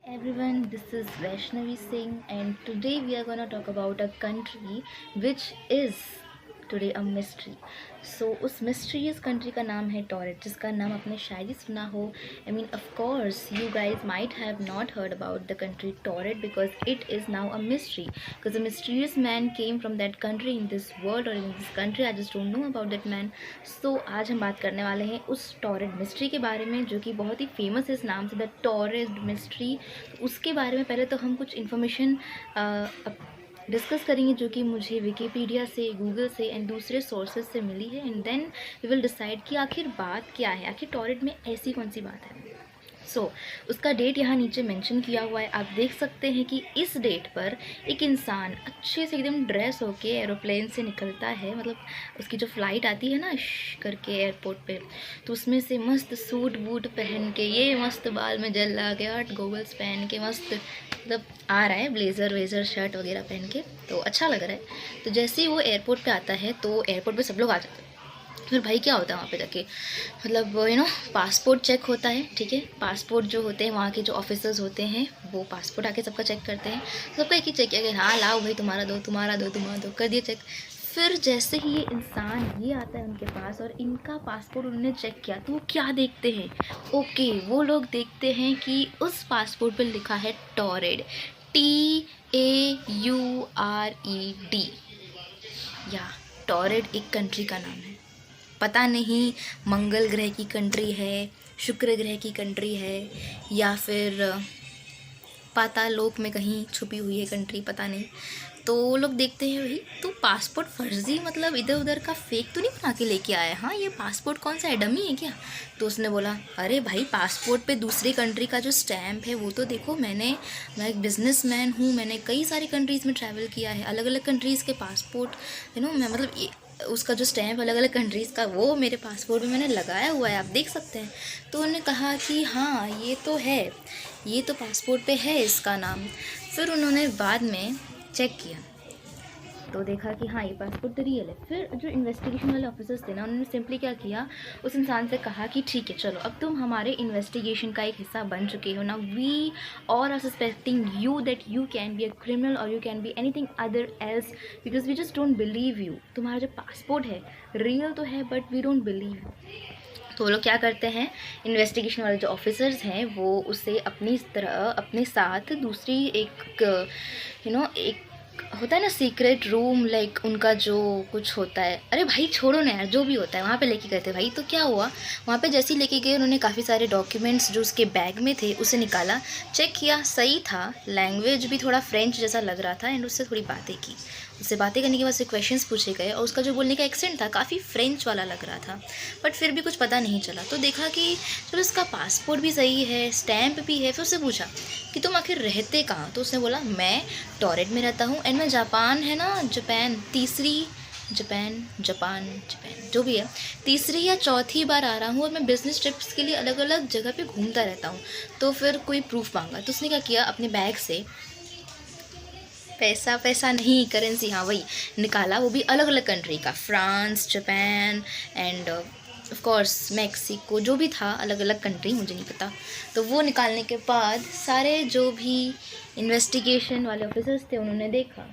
Everyone, this is Vaishnavi Singh, and today we are gonna talk about a country which is today a mystery. So उस mysterious country का नाम है torrid, जिसका नाम आपने शायद ही सुना हो. I mean, of course, you guys might have not heard about the country Torrid because it is now a mystery. Because a mysterious man came from that country in this world or in this country. I just don't know about that man. So आज हम बात करने वाले हैं उस टॉरेड mystery के बारे में, जो कि बहुत ही फेमस है इस नाम से, द टॉरेड मिस्ट्री. उसके बारे में पहले तो हम कुछ इन्फॉर्मेशन डिस्कस करेंगे जो कि मुझे विकीपीडिया से, गूगल से एंड दूसरे सोर्सेज से मिली है. And then we will decide कि आखिर बात क्या है, आखिर टॉरेड में ऐसी कौन सी बात है. उसका डेट यहाँ नीचे मेंशन किया हुआ है. आप देख सकते हैं कि इस डेट पर एक इंसान अच्छे से एकदम ड्रेस होके एरोप्लेन से निकलता है. मतलब उसकी जो फ़्लाइट आती है ना करके एयरपोर्ट पे, तो उसमें से मस्त सूट बूट पहन के, ये मस्त बाल में जेल लगा के, हॉट गोगल्स पहन के, मस्त मतलब आ रहा है, ब्लेज़र वेज़र शर्ट वगैरह पहन के, तो अच्छा लग रहा है. तो जैसे ही वो एयरपोर्ट पे आता है तो एयरपोर्ट पे सब लोग आ जाते हैं. फिर भाई क्या होता है वहाँ पे जाके, मतलब पासपोर्ट चेक होता है. ठीक है, पासपोर्ट जो होते हैं वहाँ के जो ऑफिसर्स होते हैं वो पासपोर्ट आके सबका चेक करते हैं. सबका एक ही चेक किया कि हाँ लाओ भाई, तुम्हारा दो तुम्हारा दो तुम्हारा दो, कर दिया चेक. फिर जैसे ही ये इंसान ये आता है उनके पास और इनका पासपोर्ट उन्होंने चेक किया, तो वो क्या देखते हैं, ओके वो लोग देखते हैं कि उस पासपोर्ट पर लिखा है टॉरेड, TAURED. या टॉरेड एक कंट्री का नाम है. पता नहीं मंगल ग्रह की कंट्री है, शुक्र ग्रह की कंट्री है, या फिर पातालोक में कहीं छुपी हुई है कंट्री, पता नहीं. तो वो लोग देखते हैं भाई, तो पासपोर्ट फर्जी, मतलब इधर उधर का फेक तो नहीं बना के लेके आया, हाँ ये पासपोर्ट कौन सा है, डमी है क्या. तो उसने बोला अरे भाई, पासपोर्ट पे दूसरी कंट्री का जो स्टैम्प है वो तो देखो, मैं एक बिजनेसमैन हूँ, मैंने कई सारी कंट्रीज़ में ट्रैवल किया है, अलग अलग कंट्रीज़ के पासपोर्ट मैं मतलब उसका जो स्टैम्प अलग अलग कंट्रीज़ का, वो मेरे पासपोर्ट में मैंने लगाया हुआ है, आप देख सकते हैं. तो उन्होंने कहा कि हाँ ये तो है, ये तो पासपोर्ट पे है इसका नाम. फिर उन्होंने बाद में चेक किया तो देखा कि हाँ ये पासपोर्ट तो रियल है. फिर जो इन्वेस्टिगेशन वाले ऑफिसर्स थे ना, उन्होंने सिंपली क्या किया, उस इंसान से कहा कि ठीक है चलो, अब तुम हमारे इन्वेस्टिगेशन का एक हिस्सा बन चुके हो ना, we all are suspecting you that you can be a criminal और you can be anything other else, because we just don't believe you. तुम्हारा जो पासपोर्ट है रियल तो है but we don't believe you. तो वो लोग क्या करते हैं, इन्वेस्टिगेशन वाले जो ऑफिसर्स हैं वो उसे अपने साथ दूसरी एक एक होता है ना सीक्रेट रूम, लाइक उनका जो कुछ होता है, अरे भाई छोड़ो ना यार, जो भी होता है वहाँ पे लेके गए थे भाई. तो क्या हुआ, वहाँ पे जैसे ही लेके गए उन्होंने काफ़ी सारे डॉक्यूमेंट्स जो उसके बैग में थे उसे निकाला, चेक किया, सही था, लैंग्वेज भी थोड़ा फ्रेंच जैसा लग रहा था, एंड उससे थोड़ी बातें की. उससे बातें करने के बाद से क्वेश्चंस पूछे गए और उसका जो बोलने का एक्सेंट था काफ़ी फ्रेंच वाला लग रहा था, बट फिर भी कुछ पता नहीं चला. तो देखा कि चलो इसका पासपोर्ट भी सही है, स्टैम्प भी है. फिर उससे पूछा कि तुम आखिर रहते कहाँ. तो उसने बोला मैं टॉरेड में रहता हूँ, एंड मैं जापान है ना, जापान जो भी है, तीसरी या चौथी बार आ रहा हूँ और मैं बिज़नेस ट्रिप्स के लिए अलग अलग जगह पे घूमता रहता हूँ. तो फिर कोई प्रूफ मांगा. तो उसने क्या किया, अपने बैग से पैसा नहीं, करेंसी, हाँ वही निकाला, वो भी अलग अलग कंट्री का, France, Japan end of course Mexico, जो भी था अलग अलग कंट्री, मुझे नहीं पता. तो वो निकालने के बाद सारे जो भी इन्वेस्टिगेशन वाले ऑफिसर्स थे उन्होंने देखा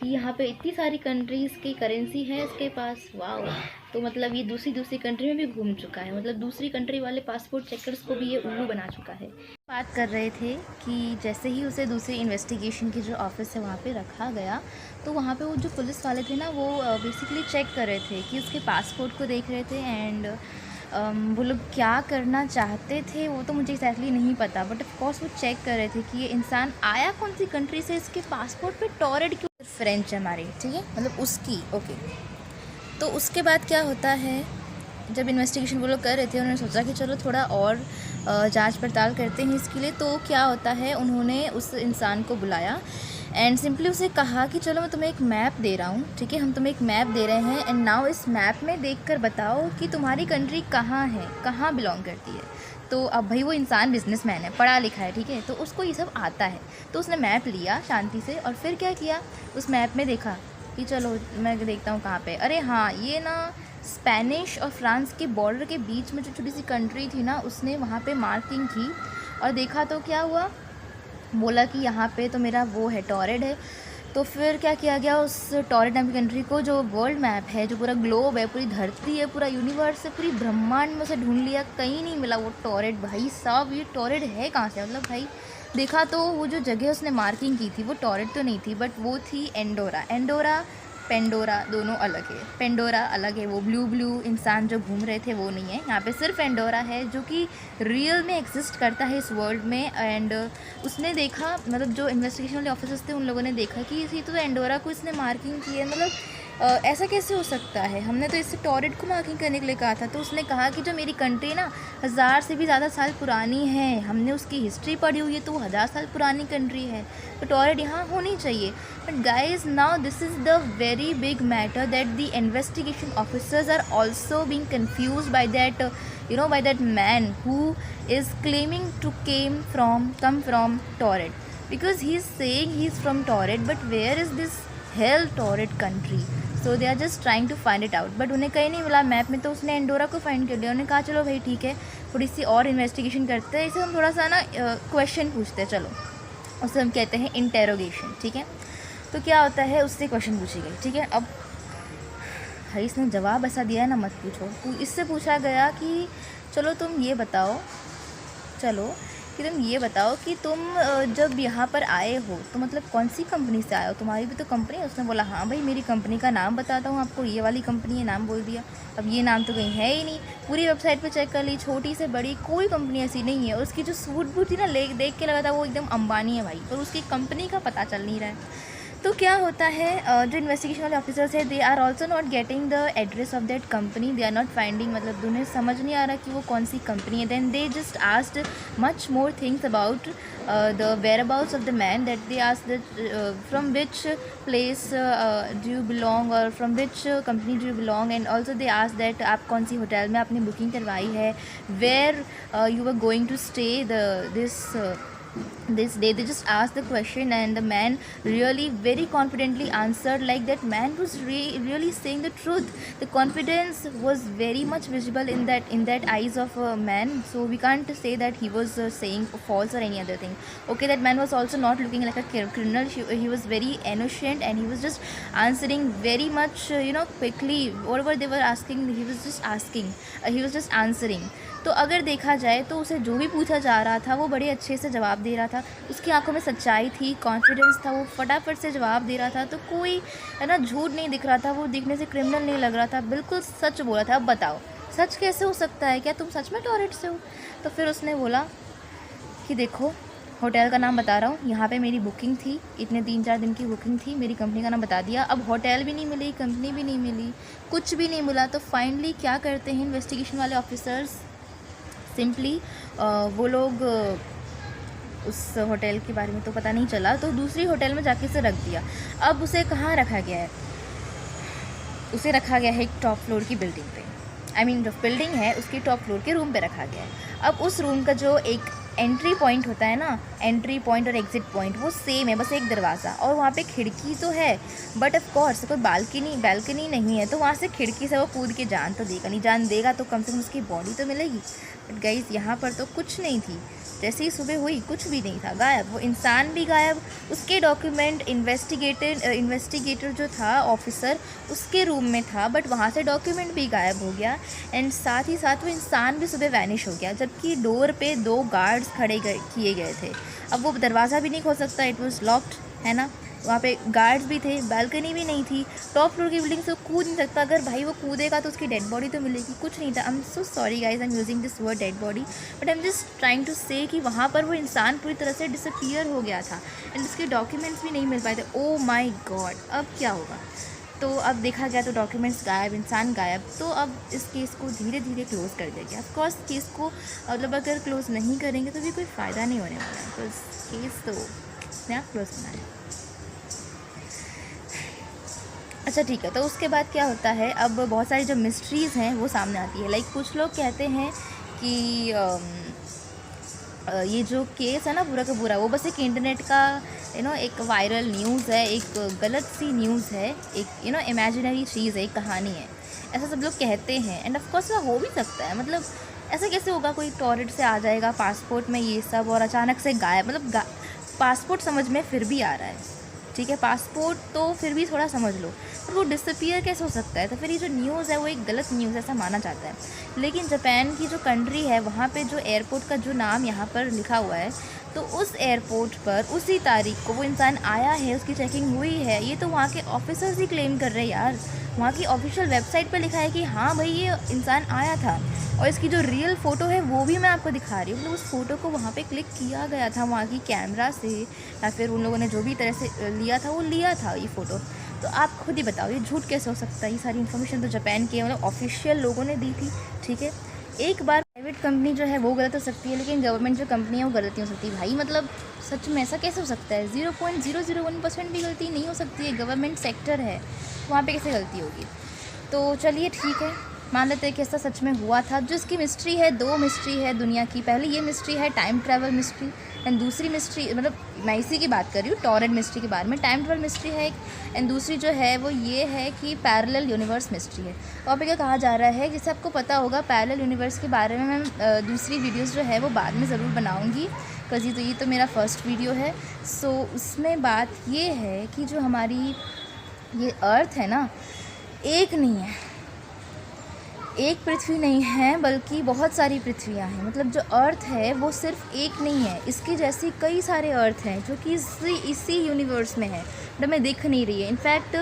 कि यहाँ पे इतनी सारी कंट्रीज़ की करेंसी है इसके पास, वाओ. तो मतलब ये दूसरी कंट्री में भी घूम चुका है, मतलब दूसरी कंट्री वाले पासपोर्ट चेकर्स को भी ये उल्लू बना चुका है. बात कर रहे थे कि जैसे ही उसे दूसरी इन्वेस्टिगेशन की जो ऑफिस है वहाँ पे रखा गया, तो वहाँ पे वो जो पुलिस वाले थे ना, वो बेसिकली चेक कर रहे थे कि उसके पासपोर्ट को देख रहे थे. एंड वो लोग क्या करना चाहते थे वो तो मुझे एक्जैक्टली नहीं पता, बट ऑफकोर्स वो चेक कर रहे थे कि ये इंसान आया कौन सी कंट्री से, इसके पासपोर्ट पे टॉरेड क्यों, फ्रेंच हमारी, ठीक है, मतलब उसकी, ओके. तो उसके बाद क्या होता है, जब इन्वेस्टिगेशन वो लोग कर रहे थे, उन्होंने सोचा कि चलो थोड़ा और जांच पड़ताल करते हैं इसके लिए. तो क्या होता है, उन्होंने उस इंसान को बुलाया एंड सिंपली उसे कहा कि चलो मैं तुम्हें एक मैप दे रहा हूँ, ठीक है, हम तुम्हें एक मैप दे रहे हैं, एंड नाउ इस मैप में देखकर बताओ कि तुम्हारी कंट्री कहाँ है, कहाँ बिलोंग करती है. तो अब भाई वो इंसान बिजनेसमैन है, पढ़ा लिखा है, ठीक है, तो उसको ये सब आता है. तो उसने मैप लिया शांति से और फिर क्या किया, उस मैप में देखा कि चलो मैं देखता हूँ कहाँ पे, अरे हाँ ये ना स्पेनिश और फ्रांस के बॉर्डर के बीच में जो छोटी सी कंट्री थी ना, उसने वहाँ पे मार्किंग की और देखा तो क्या हुआ, बोला कि यहाँ पे तो मेरा वो है टॉरेड है। तो फिर क्या किया गया, उस टॉरेड नाम की कंट्री को, जो वर्ल्ड मैप है, जो पूरा ग्लोब है, पूरी धरती है, पूरा यूनिवर्स है, पूरी ब्रह्मांड में उसे ढूंढ लिया, कहीं नहीं मिला वो टॉरेड। भाई साहब ये टॉरेड है कहाँ से, मतलब भाई देखा तो वो जो जगह उसने मार्किंग की थी वो टॉरेड तो नहीं थी, बट वो थी एंडोरा। एंडोरा पेंडोरा दोनों अलग है। पेंडोरा अलग है, वो ब्लू इंसान जो घूम रहे थे वो नहीं है। यहाँ पे सिर्फ एंडोरा है जो कि रियल में एग्जिस्ट करता है इस वर्ल्ड में। एंड उसने देखा, मतलब जो इन्वेस्टिगेशन वाले ऑफिसर्स थे उन लोगों ने देखा कि इसी तो एंडोरा को इसने मार्किंग की है, मतलब ऐसा कैसे हो सकता है, हमने तो इससे टॉरेड को मार्किंग करने के लिए कहा था। तो उसने कहा कि जो मेरी कंट्री ना 1000 से भी ज़्यादा साल पुरानी है, हमने उसकी हिस्ट्री पढ़ी हुई है, तो वो 1000 साल पुरानी कंट्री है, तो टॉरेड यहाँ होनी चाहिए। But guys now this is the very big matter that the investigation officers are also being confuse by that by that man who is claiming to come from Torrid, because he is saying he is from Torrid, but where is this hell Torrid country? So they are just trying to find it out, but उन्हें कहीं नहीं मिला map में। तो उसने Andorra को find कर लिया। उन्होंने कहा चलो भाई ठीक है, थोड़ी सी और इन्वेस्टिगेशन करते हैं, इसे हम थोड़ा सा ना क्वेश्चन पूछते हैं, चलो उसे हम कहते हैं इंटेरोगेशन, ठीक है। तो क्या होता है, उससे क्वेश्चन पूछी गई, ठीक है। अब भाई इसने जवाब ऐसा दिया है ना, मत पूछो। तो इससे पूछा गया कि चलो तुम ये बताओ कि तुम जब यहाँ पर आए हो तो मतलब कौन सी कंपनी से आए हो, तुम्हारी भी तो कंपनी है। उसने बोला हाँ भाई मेरी कंपनी का नाम बताता हूँ आपको, ये वाली कंपनी है, नाम बोल दिया। अब ये नाम तो कहीं है ही नहीं, पूरी वेबसाइट पे चेक कर ली, छोटी से बड़ी कोई कंपनी ऐसी नहीं है। उसकी जो सूट बूट थी ना, देख के लगा था वो एकदम अंबानी है भाई, पर उसकी कंपनी का पता चल नहीं रहा है। तो क्या होता है, जो इन्वेस्टिगेशन वाले ऑफिसर्स है, they are also not getting the address of that company, they are not finding, मतलब उन्हें समझ नहीं आ रहा कि वो कौन सी कंपनी है। Then they just asked much more things about the whereabouts of the man, that they asked from which place do you belong और from which company do you belong, and also they asked that आप कौन सी hotel में आपने booking करवाई है, where you are going to stay this day। They just asked the question, and the man really very confidently answered, like that man was really saying the truth. The confidence was very much visible in that eyes of a man, so we can't say that he was saying false or any other thing. Okay, that man was also not looking like a criminal. He was very innocent, and he was just answering very much quickly whatever they were asking. He was just answering। तो अगर देखा जाए तो उसे जो भी पूछा जा रहा था वो बड़े अच्छे से जवाब दे रहा था, उसकी आंखों में सच्चाई थी, कॉन्फिडेंस था, वो फटाफट से जवाब दे रहा था। तो कोई है ना झूठ नहीं दिख रहा था, वो दिखने से क्रिमिनल नहीं लग रहा था, बिल्कुल सच बोला था। अब बताओ सच कैसे हो सकता है, क्या तुम सच में टॉरेट से हो? तो फिर उसने बोला कि देखो होटल का नाम बता रहा हूँ, यहाँ पे मेरी बुकिंग थी, इतने 3-4 दिन की बुकिंग थी, मेरी कंपनी का नाम बता दिया। अब होटल भी नहीं मिली, कंपनी भी नहीं मिली, कुछ भी नहीं मिला। तो फाइनली क्या करते हैं इन्वेस्टिगेशन वाले ऑफिसर्स, सिंपली वो लोग उस होटल के बारे में तो पता नहीं चला, तो दूसरी होटल में जाके से रख दिया। अब उसे कहाँ रखा गया है, उसे रखा गया है एक टॉप फ्लोर की बिल्डिंग पे, जो बिल्डिंग है उसके टॉप फ्लोर के रूम पे रखा गया है। अब उस रूम का जो एक एंट्री पॉइंट होता है ना, एंट्री पॉइंट और एग्जिट पॉइंट वो सेम है, बस एक दरवाज़ा, और वहाँ पे खिड़की तो है, बट ऑफ कोर्स कोई बालकनी नहीं है। तो वहाँ से खिड़की से वो कूद के जान तो देगा नहीं, जान देगा तो कम से कम उसकी बॉडी तो मिलेगी। बट गाइस यहाँ पर तो कुछ नहीं थी, जैसे ही सुबह हुई कुछ भी नहीं था, गायब, वो इंसान भी गायब, उसके डॉक्यूमेंट, इन्वेस्टिगेटर जो था ऑफिसर उसके रूम में था, बट वहाँ से डॉक्यूमेंट भी गायब हो गया, एंड साथ ही साथ वो इंसान भी सुबह वैनिश हो गया, जबकि डोर पे 2 गार्ड्स किए गए थे। अब वो दरवाज़ा भी नहीं खोल सकता, इट वॉज लॉक्ड, है ना, वहाँ पे गार्ड्स भी थे, बालकनी भी नहीं थी, टॉप फ्लोर की बिल्डिंग से वो कूद नहीं सकता, अगर भाई वो कूदेगा तो उसकी डेड बॉडी तो मिलेगी, कुछ नहीं था। I am so sorry guys, I am using this word dead body, but I am just trying to say कि वहाँ पर वो इंसान पूरी तरह से डिसअपियर हो गया था, एंड उसके डॉक्यूमेंट्स भी नहीं मिल पाए थे। ओ माई गॉड, अब क्या होगा? तो अब देखा गया तो डॉक्यूमेंट्स गायब, इंसान गायब, तो अब इस केस को धीरे धीरे क्लोज़ कर दिया गया। ऑफकोर्स केस को मतलब अगर क्लोज़ नहीं करेंगे तो भी कोई फ़ायदा नहीं होने वाला है, तो केस तो नया क्लोज़ होना है। अच्छा ठीक है, तो उसके बाद क्या होता है, अब बहुत सारी जो मिस्ट्रीज़ हैं वो सामने आती है। लाइक कुछ लोग कहते हैं कि ये जो केस है ना पूरा का पूरा वो बस एक इंटरनेट का एक वायरल न्यूज़ है, एक गलत सी न्यूज़ है, एक इमेजिनरी चीज़ है, एक कहानी है, ऐसा सब लोग कहते हैं। एंड ऑफ कोर्स वो हो भी सकता है, मतलब ऐसा कैसे होगा, कोई टॉरेट से आ जाएगा पासपोर्ट में ये सब और अचानक से गायब, मतलब पासपोर्ट समझ में फिर भी आ रहा है, ठीक है, पासपोर्ट तो फिर भी थोड़ा समझ लो, पर वो डिसअपियर कैसे हो सकता है? तो फिर ये जो न्यूज़ है वो एक गलत न्यूज़ ऐसा माना जाता है। लेकिन जापान की जो कंट्री है वहाँ पे जो एयरपोर्ट का जो नाम यहाँ पर लिखा हुआ है, तो उस एयरपोर्ट पर उसी तारीख को वो इंसान आया है, उसकी चेकिंग हुई है, ये तो वहाँ के ऑफिसर्स ही क्लेम कर रहे हैं यार। वहाँ की ऑफिशियल वेबसाइट पर लिखा है कि हाँ भाई ये इंसान आया था, और इसकी जो रियल फ़ोटो है वो भी मैं आपको दिखा रही हूँ। मतलब उस फ़ोटो को वहाँ पे क्लिक किया गया था वहाँ की कैमरा से, या फिर उन लोगों ने जो भी तरह से लिया था वो लिया था ये फ़ोटो। तो आप खुद ही बताओ ये झूठ कैसे हो सकता है? ये सारी इन्फॉर्मेशन तो जापान के मतलब ऑफिशियल लोगों ने दी थी, ठीक है। एक बार प्राइवेट कंपनी जो है वो गलत हो सकती है, लेकिन गवर्नमेंट जो कंपनी है वो गलत नहीं हो सकती भाई। मतलब सच में ऐसा कैसे हो सकता है? 0.001% भी गलती नहीं हो सकती है, गवर्नमेंट सेक्टर है, वहाँ पे कैसे गलती होगी? तो चलिए ठीक है, मान लेते हैं कि ऐसा सच में हुआ था। जो इसकी मिस्ट्री है, 2 मिस्ट्री है दुनिया की। पहली ये मिस्ट्री है टाइम ट्रैवल मिस्ट्री, एंड दूसरी मिस्ट्री, मतलब मैं इसी की बात कर रही हूँ टॉरेंट मिस्ट्री के बारे में। टाइम ट्रैवल मिस्ट्री है एक, एंड दूसरी जो है वो ये है कि पैरेलल यूनिवर्स मिस्ट्री है। और पे क्या कहा जा रहा है, जैसे आपको पता होगा पैरेलल यूनिवर्स के बारे में मैं दूसरी वीडियोज़ जो है वो बाद में ज़रूर बनाऊँगी, बिकॉज ये तो मेरा फर्स्ट वीडियो है। सो उसमें बात ये है कि जो हमारी ये अर्थ है ना, एक नहीं है, एक पृथ्वी नहीं है, बल्कि बहुत सारी पृथ्वियाँ हैं। मतलब जो अर्थ है वो सिर्फ एक नहीं है, इसकी जैसी कई सारे अर्थ हैं जो कि इसी यूनिवर्स में है, बट हमें दिख नहीं रही है। इनफैक्ट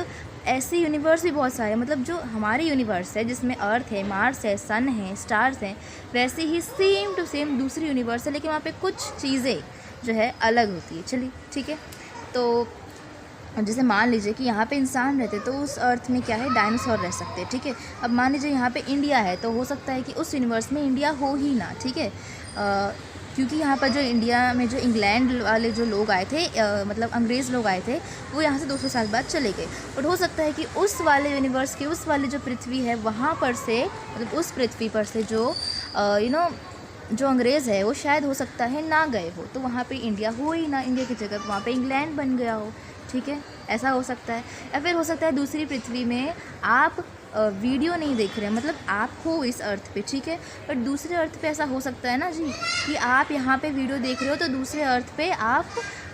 ऐसे यूनिवर्स भी बहुत सारे, मतलब जो हमारे यूनिवर्स है जिसमें अर्थ है, मार्स है, सन है, स्टार्स हैं, वैसे ही सेम टू सेम दूसरी यूनिवर्स है, लेकिन वहाँ पे कुछ चीज़ें जो है अलग होती है। चलिए ठीक है, तो जैसे मान लीजिए कि यहाँ पे इंसान रहते तो उस अर्थ में क्या है, डायनासोर रह सकते हैं, ठीक है। अब मान लीजिए यहाँ पे इंडिया है, तो हो सकता है कि उस यूनिवर्स में इंडिया हो ही ना, ठीक है, क्योंकि यहाँ पर जो इंडिया में जो इंग्लैंड वाले जो लोग आए थे, मतलब अंग्रेज़ लोग आए थे, वो यहाँ से 200 साल बाद चले गए। बट हो सकता है कि उस वाले यूनिवर्स के उस वाली जो पृथ्वी है वहाँ पर से, मतलब उस पृथ्वी पर से जो जो अंग्रेज़ है वो शायद हो सकता है ना गए हो, तो वहाँ पे इंडिया हो ही ना, इंडिया की जगह वहाँ पे इंग्लैंड बन गया हो, ठीक है, ऐसा हो सकता है। या फिर हो सकता है दूसरी पृथ्वी में आप वीडियो नहीं देख रहे हैं, मतलब आप हो इस अर्थ पे, ठीक है, बट दूसरे अर्थ पे ऐसा हो सकता है ना जी कि आप यहाँ पे वीडियो देख रहे हो, तो दूसरे अर्थ पे आप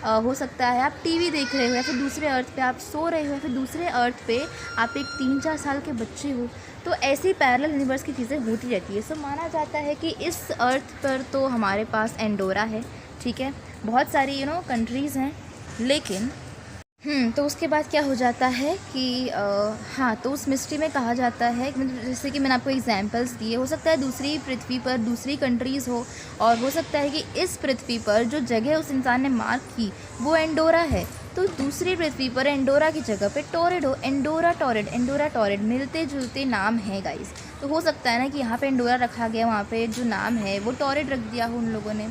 हो सकता है आप टीवी देख रहे हो, या फिर दूसरे अर्थ पे आप सो रहे हो, या फिर दूसरे अर्थ पे आप एक 3-4 साल के बच्चे हो। तो ऐसी पैरेलल यूनिवर्स की चीज़ें होती रहती है। सो माना जाता है कि इस अर्थ पर तो हमारे पास एंडोरा है, ठीक है, बहुत सारी कंट्रीज़ हैं, लेकिन तो उसके बाद क्या हो जाता है कि हाँ, तो उस मिस्ट्री में कहा जाता है, मतलब जैसे कि मैंने आपको एग्जांपल्स दिए, हो सकता है दूसरी पृथ्वी पर दूसरी कंट्रीज़ हो, और हो सकता है कि इस पृथ्वी पर जो जगह उस इंसान ने मार्क की वो एंडोरा है, तो दूसरी पृथ्वी पर एंडोरा की जगह पे टॉरेड हो। एंडोरा टॉरेड मिलते जुलते नाम है गाइस। तो हो सकता है ना कि यहाँ पे एंडोरा रखा गया, वहाँ पे जो नाम है वो टॉरेड रख दिया हो उन लोगों ने।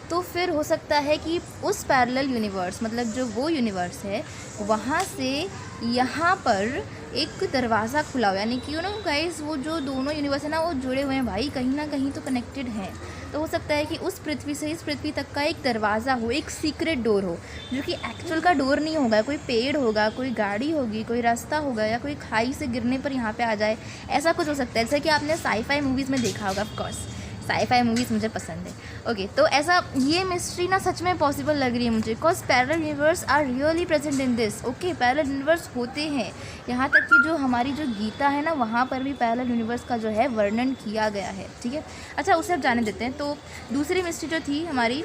तो फिर हो सकता है कि उस पैरेलल यूनिवर्स, मतलब जो वो यूनिवर्स है, वहाँ से यहाँ पर एक दरवाज़ा खुला हो, यानी कि गाइस वो जो दोनों यूनिवर्स है ना वो जुड़े हुए हैं भाई, कहीं ना कहीं तो कनेक्टेड हैं। तो हो सकता है कि उस पृथ्वी से इस पृथ्वी तक का एक दरवाज़ा हो, एक सीक्रेट डोर हो, जो कि एक्चुअल का डोर नहीं होगा, कोई पेड़ होगा, कोई गाड़ी होगी, कोई रास्ता होगा, या कोई खाई से गिरने पर यहाँ पे आ जाए, ऐसा कुछ हो सकता है। जैसे कि आपने साई-फाई मूवीज़ में देखा होगा, ऑफकोर्स साई-फाई मूवीज़ मुझे पसंद है। ओके, तो ऐसा ये मिस्ट्री ना सच में पॉसिबल लग रही है मुझे, because parallel universe are really present in this. Okay, parallel universe होते हैं, यहाँ तक कि जो हमारी जो गीता है ना वहाँ पर भी पैरेलल यूनिवर्स का जो है वर्णन किया गया है, ठीक है। अच्छा, उसे अब जाने देते हैं। तो दूसरी मिस्ट्री जो थी हमारी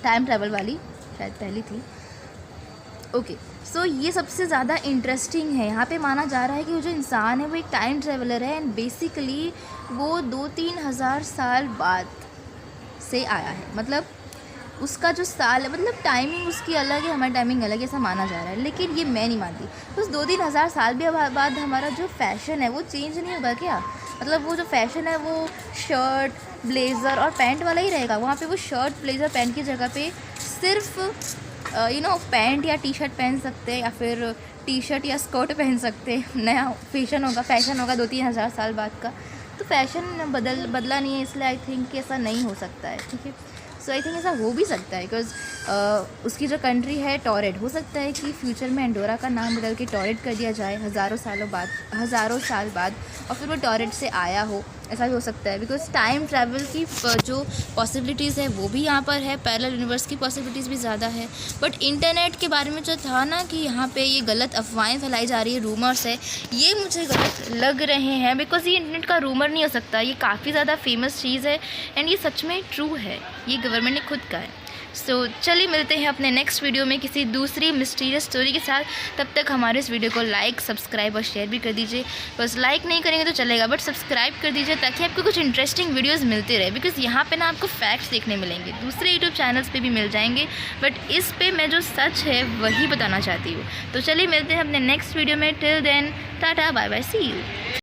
टाइम ट्रैवल वाली, शायद पहली थी। ओके, सो ये सबसे ज़्यादा इंटरेस्टिंग है। यहाँ पे माना जा रहा है कि वो जो इंसान है वो एक टाइम ट्रेवलर है, एंड बेसिकली वो 2-3 हज़ार साल बाद से आया है। मतलब उसका जो साल है, मतलब टाइमिंग उसकी अलग है, हमारी टाइमिंग अलग है, ऐसा माना जा रहा है, लेकिन ये मैं नहीं मानती। तो उस 2-3 हज़ार साल भी बाद हमारा जो फैशन है वो चेंज नहीं होगा क्या? मतलब वो जो फैशन है वो शर्ट, ब्लेज़र और पैंट वाला ही रहेगा। वहाँ पे वो शर्ट, ब्लेज़र, पैंट की जगह पे सिर्फ पैंट या टी शर्ट पहन सकते हैं, या फिर टी शर्ट या स्कर्ट पहन सकते हैं। नया फैशन होगा 2-3 हज़ार साल बाद का। तो फैशन बदला नहीं है, इसलिए आई थिंक कि ऐसा नहीं हो सकता है, ठीक है। सो आई थिंक ऐसा हो भी सकता है, बिकॉज उसकी जो कंट्री है टॉरेड, हो सकता है कि फ्यूचर में एंडोरा का नाम बदल के टॉरेड कर दिया जाए हज़ारों साल बाद, और फिर वो टॉरेड से आया हो, ऐसा भी हो सकता है, बिकॉज टाइम ट्रैवल की जो पॉसिबिलिटीज़ है वो भी यहाँ पर है, पैरेलल यूनिवर्स की पॉसिबिलिटीज़ भी ज़्यादा है। बट इंटरनेट के बारे में जो था ना कि यहाँ पे ये गलत अफवाहें फैलाई जा रही है, रूमर्स है, ये मुझे गलत लग रहे हैं, बिकॉज ये इंटरनेट का रूमर नहीं हो सकता, ये काफ़ी ज़्यादा फेमस चीज़ है एंड ये सच में ट्रू है, ये गवर्नमेंट ने खुद कहा है। सो चलिए मिलते हैं अपने नेक्स्ट वीडियो में किसी दूसरी मिस्टीरियस स्टोरी के साथ। तब तक हमारे इस वीडियो को लाइक, सब्सक्राइब और शेयर भी कर दीजिए। बस लाइक नहीं करेंगे तो चलेगा, बट सब्सक्राइब कर दीजिए ताकि आपको कुछ इंटरेस्टिंग वीडियोस मिलते रहे, बिकॉज यहाँ पे ना आपको फैक्ट्स देखने मिलेंगे, दूसरे यूट्यूब चैनल्स पे भी मिल जाएंगे, बट इस पे मैं जो सच है वही बताना चाहती हूँ। तो चलिए मिलते हैं अपने नेक्स्ट वीडियो में। Till then tata, bye bye, see you.